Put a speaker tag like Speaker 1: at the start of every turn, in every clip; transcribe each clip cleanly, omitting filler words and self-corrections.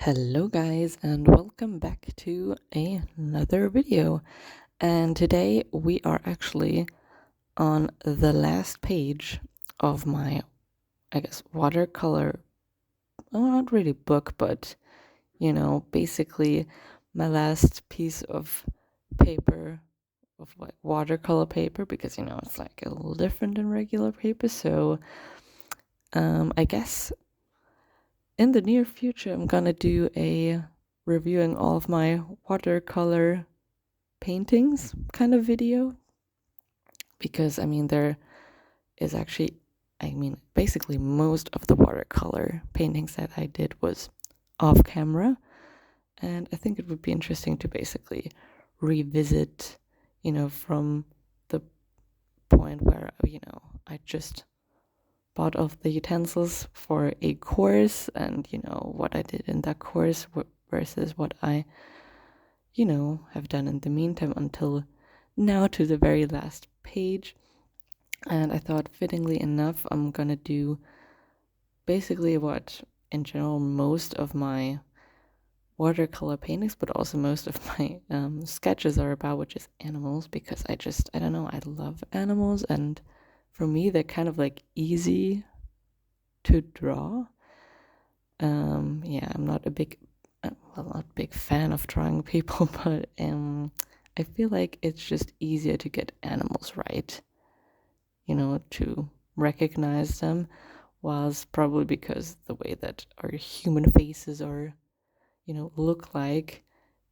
Speaker 1: Hello guys and welcome back to another video. And today we are actually on the last page of my, watercolor, well, not really book, but basically my last piece of paper, of like watercolor paper, because it's like a little different than regular paper. So I guess in the near future I'm gonna do a reviewing all of my watercolor paintings kind of video, because there is actually, basically most of the watercolor paintings that I did was off camera, and I think it would be interesting to basically revisit, from the point where, I just bought all the utensils for a course, and what I did in that course versus what I have done in the meantime until now, to the very last page. And I thought, fittingly enough, I'm gonna do basically what in general most of my watercolor paintings, but also most of my sketches are about, which is animals, because I don't know, I love animals, and for me they're kind of like easy to draw. I'm not a big not a big fan of drawing people, but I feel like it's just easier to get animals right, to recognize them, whilst probably because the way that our human faces are, look like,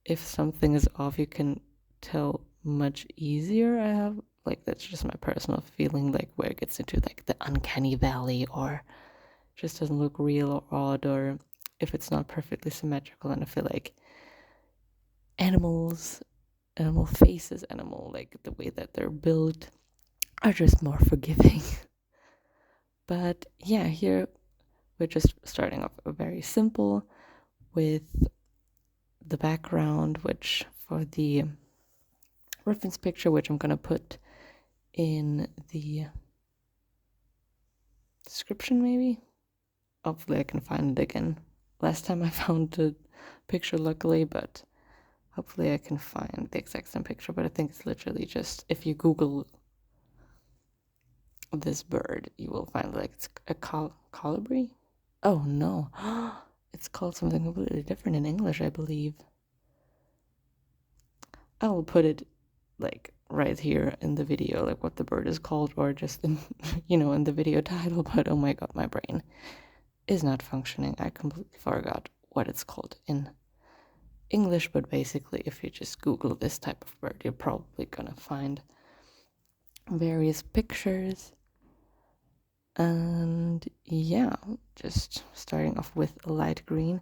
Speaker 1: if something is off, you can tell much easier. I have, like, that's just my personal feeling, like where it gets into like the uncanny valley, or just doesn't look real or odd, or if it's not perfectly symmetrical. And I feel like animal faces, like the way that they're built, are just more forgiving. But yeah, here we're just starting off very simple with the background, which for the reference picture, which I'm going to put in the description maybe. Hopefully I can find it again. Last time I found the picture, luckily, but hopefully I can find the exact same picture. But I think it's literally just, if you Google this bird, you will find like it's a colibri. Oh no, it's called something completely different in English, I believe. I will put it like right here in the video, like what the bird is called, or just in, in the video title. But oh my god, my brain is not functioning. I completely forgot what it's called in English. But basically, if you just Google this type of bird, you're probably gonna find various pictures. And yeah, just starting off with a light green.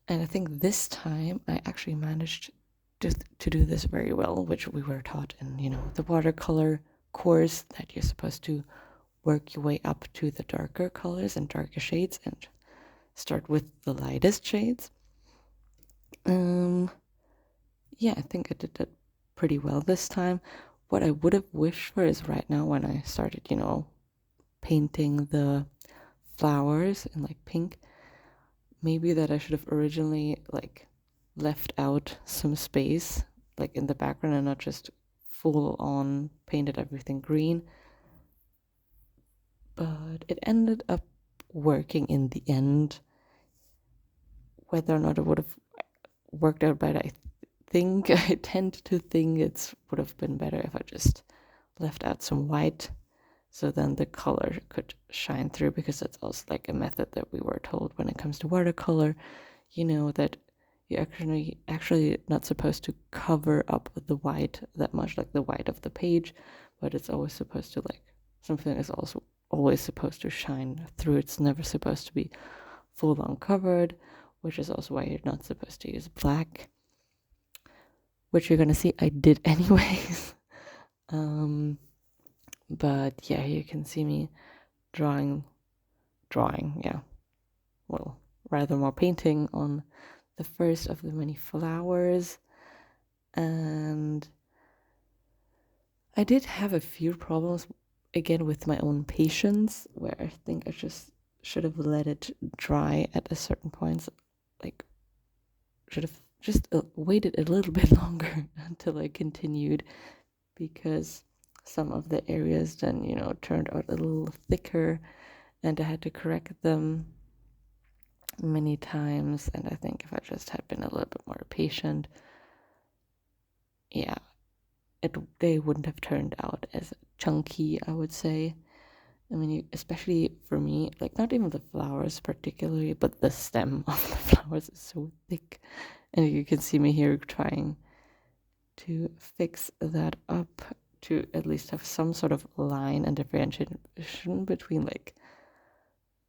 Speaker 1: And I think this time I actually managed to do this very well, which we were taught in, the watercolor course, that you're supposed to work your way up to the darker colors and darker shades and start with the lightest shades. Yeah, I think I did that pretty well this time. What I would have wished for is right now, when I started, painting the flowers in like pink, maybe that I should have originally like left out some space like in the background and not just full on painted everything green. But it ended up working in the end. Whether or not it would have worked out better, I tend to think it would have been better if I just left out some white, so then the color could shine through, because that's also like a method that we were told when it comes to watercolor, that you're actually not supposed to cover up the white that much, like the white of the page, but it's always supposed to, like, something is also always supposed to shine through. It's never supposed to be full on covered, which is also why you're not supposed to use black, which you're gonna see I did anyways. But yeah, you can see me drawing, yeah, well, rather more painting on the first of the many flowers. And I did have a few problems again with my own patience, where I think I just should have let it dry at a certain point, like should have just waited a little bit longer until I continued, because some of the areas then, turned out a little thicker and I had to correct them many times. And I think if I just had been a little bit more patient, yeah, they wouldn't have turned out as chunky, I would say. I mean, especially for me, like not even the flowers particularly, but the stem of the flowers is so thick. And you can see me here trying to fix that up to at least have some sort of line and differentiation between like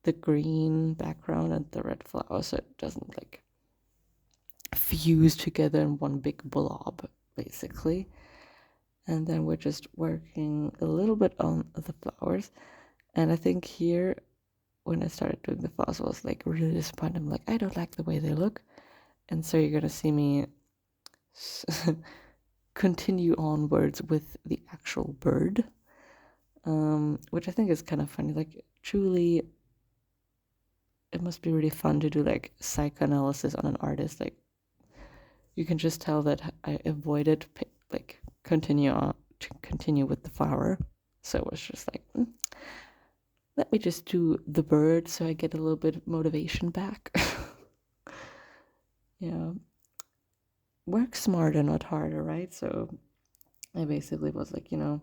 Speaker 1: the green background and the red flower, so it doesn't like fuse together in one big blob, basically. And then we're just working a little bit on the flowers. And I think here, when I started doing the flowers, I was like really disappointed. I'm like, I don't like the way they look. And so you're gonna see me continue onwards with the actual bird, which I think is kind of funny. Like, truly, it must be really fun to do like psychoanalysis on an artist. Like, you can just tell that I avoided like continue with the flower. So it was just like, let me just do the bird so I get a little bit of motivation back. Yeah. Work smarter, not harder, right? So I basically was like, not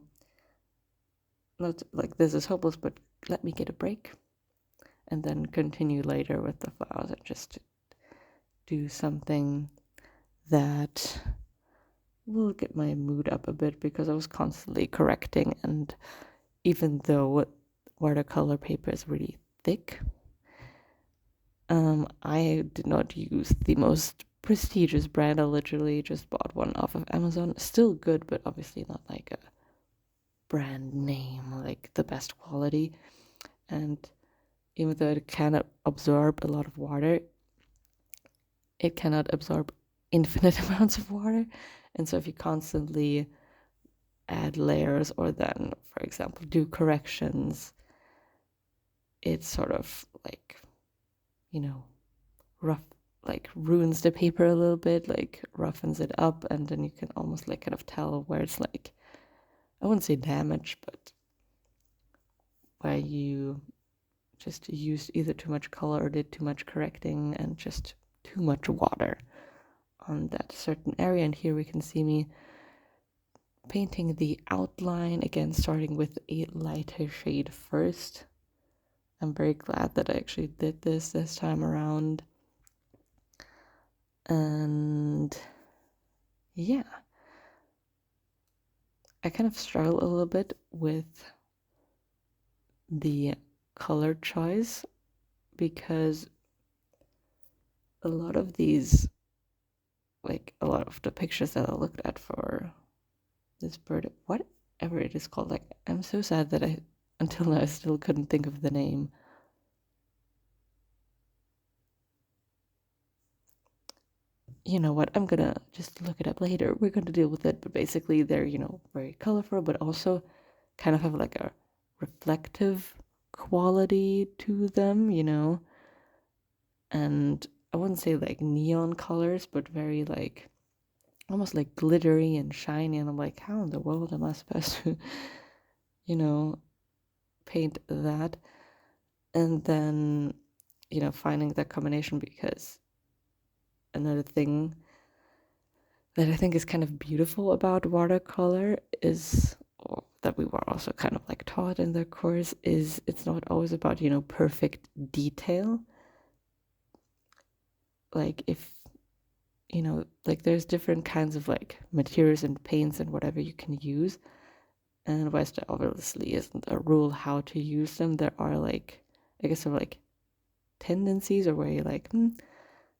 Speaker 1: like this is hopeless, but let me get a break and then continue later with the flowers and just do something that will get my mood up a bit, because I was constantly correcting. And even though watercolor paper is really thick, I did not use the most prestigious brand. I literally just bought one off of Amazon. Still good, but obviously not like a brand name, like the best quality. And even though it cannot absorb a lot of water, it cannot absorb infinite amounts of water. And so if you constantly add layers or then, for example, do corrections, it sort of like, rough, like ruins the paper a little bit, like roughens it up, and then you can almost like kind of tell where it's like, I wouldn't say damage, but where you just used either too much color or did too much correcting and just too much water on that certain area. And here we can see me painting the outline, again starting with a lighter shade first. I'm very glad that I actually did this time around. And yeah, I kind of struggle a little bit with the color choice, because a lot of these, like a lot of the pictures that I looked at for this bird, whatever it is called, like I'm so sad that I until now I still couldn't think of the name. You know what, I'm gonna just look it up later. We're gonna deal with it. But basically they're, very colorful, but also kind of have like a reflective quality to them, and I wouldn't say like neon colors, but very like almost like glittery and shiny. And I'm like, how in the world am I supposed to, paint that? And then, finding that combination, because another thing that I think is kind of beautiful about watercolor is, that we were also kind of like taught in the course, is it's not always about, perfect detail. Like if, like there's different kinds of like materials and paints and whatever you can use. And whilst there obviously isn't a rule how to use them, there are like, I guess, sort of like tendencies, or where you're like,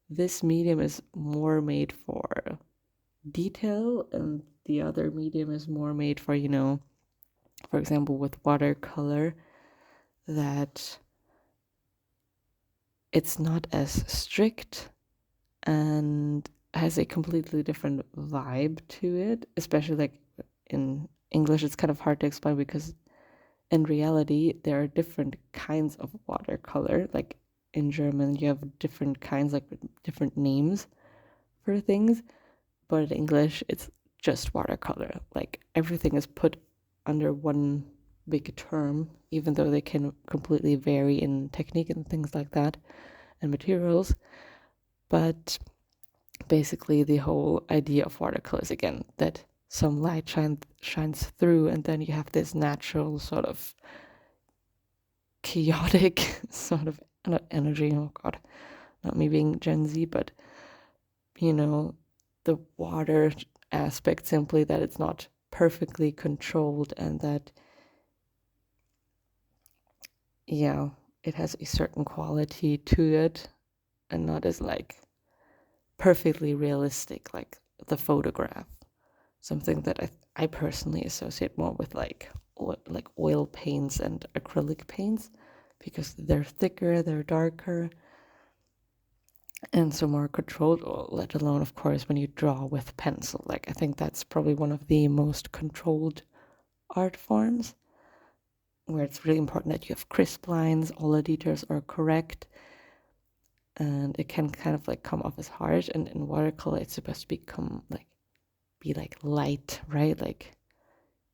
Speaker 1: this medium is more made for detail and the other medium is more made for, for example, with watercolor, that it's not as strict and has a completely different vibe to it. Especially like in English, it's kind of hard to explain, because in reality there are different kinds of watercolor. Like in German you have different kinds, like with different names, for things, but in English it's just watercolor. Like everything is put under one big term, even though they can completely vary in technique and things like that and materials. But basically the whole idea of watercolors, again, that some light shines through, and then you have this natural sort of chaotic sort of, not energy, oh god, not me being Gen Z, but you know, the water aspect, simply that it's not perfectly controlled, and that, yeah, it has a certain quality to it and not as like perfectly realistic like the photograph. Something that I personally associate more with like oil paints and acrylic paints, because they're thicker, they're darker, and so more controlled, let alone, of course, when you draw with pencil. Like, I think that's probably one of the most controlled art forms, where it's really important that you have crisp lines, all the details are correct, and it can kind of like come off as harsh. And in watercolor, it's supposed to be like light, right? Like,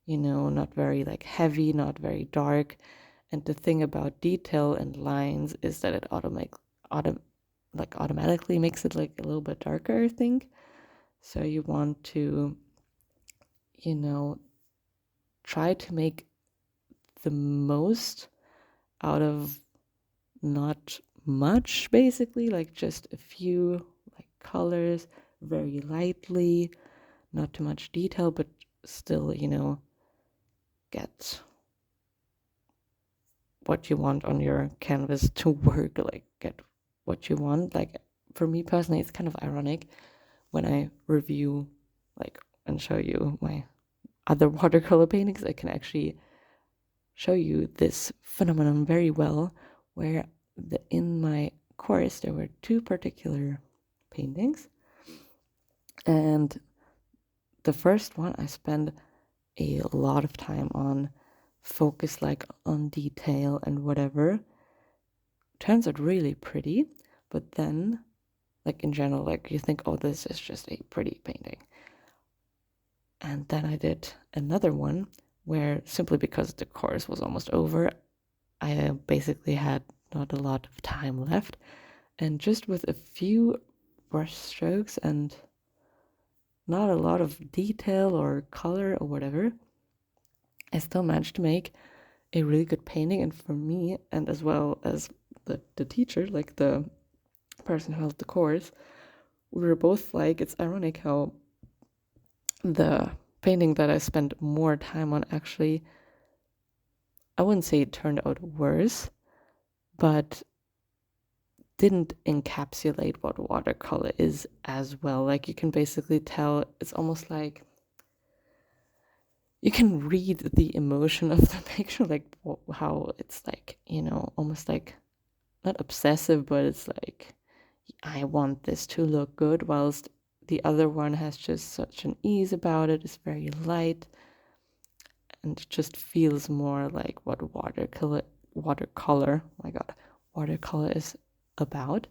Speaker 1: you know, not very like heavy, not very dark. And the thing about detail and lines is that it automatically makes it like a little bit darker, I think. So you want to, you know, try to make the most out of not much, basically, like just a few like colors, very lightly, not too much detail, but still, you know, get what you want on your canvas to work, like get what you want. Like for me personally, it's kind of ironic when I review like and show you my other watercolor paintings, I can actually show you this phenomenon very well, where in my course there were two particular paintings, and the first one I spent a lot of time on, focus like on detail and whatever. Turns out really pretty, but then like in general, like you think, oh, this is just a pretty painting. And then I did another one where, simply because the course was almost over, I basically had not a lot of time left, and just with a few brush strokes and not a lot of detail or color or whatever, I still managed to make a really good painting. And for me, and as well as the teacher, like the person who held the course, we were both like, it's ironic how the painting that I spent more time on actually, I wouldn't say it turned out worse, but didn't encapsulate what watercolor is as well. Like you can basically tell, it's almost like you can read the emotion of the picture, like how it's like, you know, almost like not obsessive, but it's like, I want this to look good, whilst the other one has just such an ease about it. It's very light and it just feels more like what watercolor, oh my god, watercolor is about.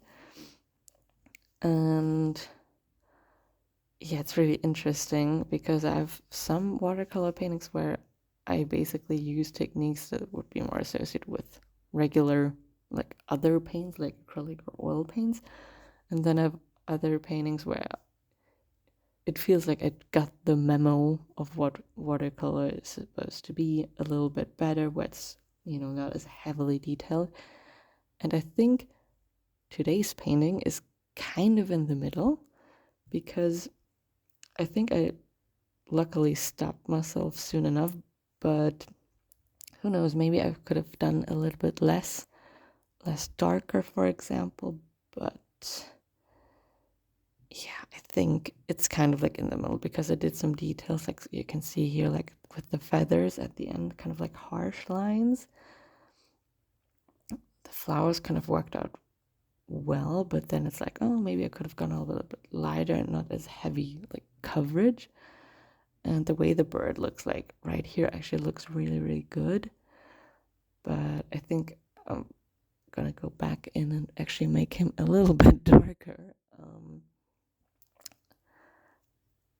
Speaker 1: And yeah, it's really interesting because I have some watercolor paintings where I basically use techniques that would be more associated with regular, like other paints, like acrylic or oil paints. And then I have other paintings where it feels like I got the memo of what watercolor is supposed to be a little bit better, where it's, you know, not as heavily detailed. And I think today's painting is kind of in the middle, because I think I luckily stopped myself soon enough, but who knows, maybe I could have done a little bit less darker, for example. But yeah, I think it's kind of like in the middle, because I did some details, like you can see here, like with the feathers at the end, kind of like harsh lines. The flowers kind of worked out well, but then it's like, oh, maybe I could have gone a little bit lighter and not as heavy like coverage. And the way the bird looks like right here actually looks really, really good. But I think I'm gonna go back in and actually make him a little bit darker.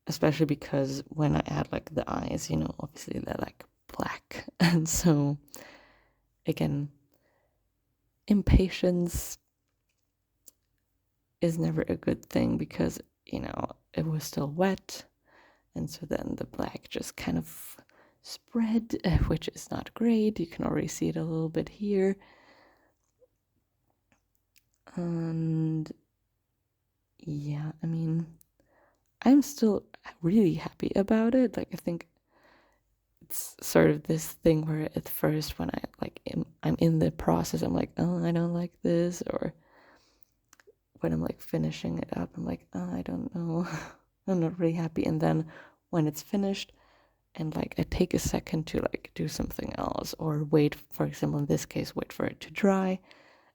Speaker 1: especially because when I add like the eyes, you know, obviously they're like black. And so again, impatience is never a good thing because, you know, it was still wet. And so then the black just kind of spread, which is not great. You can already see it a little bit here. And yeah, I mean, I'm still really happy about it. Like, I think it's sort of this thing where at first when I'm in the process, I'm like, oh, I don't like this. Or when I'm like finishing it up, I'm like, oh, I don't know. I'm not really happy. And then when it's finished, and like I take a second to like do something else or wait, for example, in this case, wait for it to dry,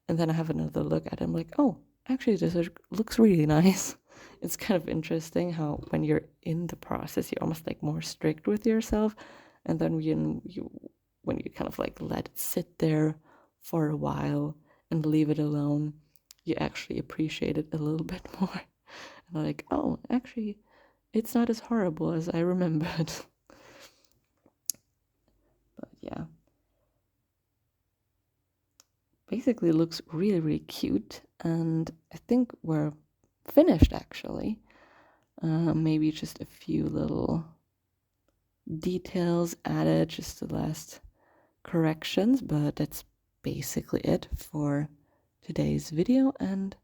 Speaker 1: and then I have another look at it. I'm like, oh, actually, this looks really nice. It's kind of interesting how when you're in the process, you're almost like more strict with yourself, and then when you kind of like let it sit there for a while and leave it alone, you actually appreciate it a little bit more. And like, oh, actually, it's not as horrible as I remembered. But yeah, basically looks really, really cute, and I think we're finished actually. Maybe just a few little details added, just the last corrections, but that's basically it for today's video, and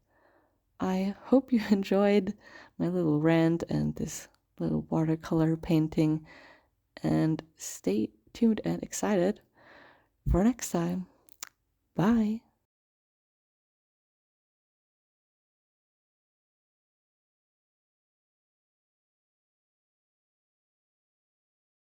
Speaker 1: I hope you enjoyed my little rant and this little watercolor painting, and stay tuned and excited for next time. Bye!